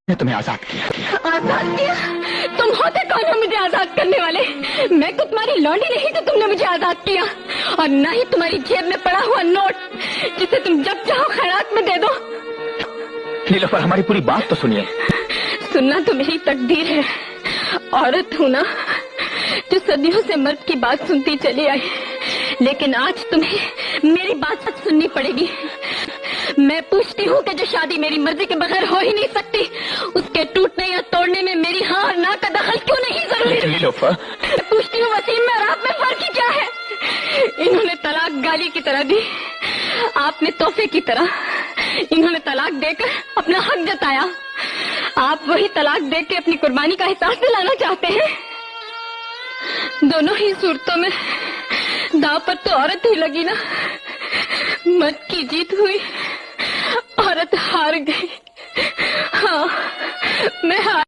نے تمہیں آزاد کیا۔ آزاد کیا؟ تم ہوتے کون ہو مجھے آزاد کرنے والے؟ میں تو تمہاری لونڈی نہیں تو تم نے مجھے آزاد کیا، اور نہ ہی تمہاری جیب میں پڑا ہوا نوٹ جسے تم جب چاہو خیرات میں دے دو۔ نیلوفر ہماری پوری بات تو سنیے۔ سننا تو میری تقدیر ہے، عورت ہوں نا جو صدیوں سے مرد کی بات سنتی چلی آئی، لیکن آج تمہیں میری بات سننی پڑے گی۔ میں پوچھتی ہوں کہ جو شادی میری مرضی کے بغیر ہو ہی نہیں سکتی، اس کے ٹوٹنے یا توڑنے میں میری ہاں اور نہ کا دخل کیوں نہیں ضروری؟ نیلوفر میں پوچھتی ہوں وسیم میں اور آپ میں فرق ہی کیا ہے؟ انہوں نے طلاق گالی کی طرح دی، آپ نے تحفے کی طرح۔ انہوں نے طلاق دے کر اپنا حق جتایا، آپ وہی طلاق دے کے اپنی قربانی کا احساس دلانا چاہتے ہیں۔ دونوں ہی صورتوں میں داؤ پر تو عورت ہی لگی نا، مرد کی جیت ہوئی، عورت ہار گئی۔ ہاں میں ہار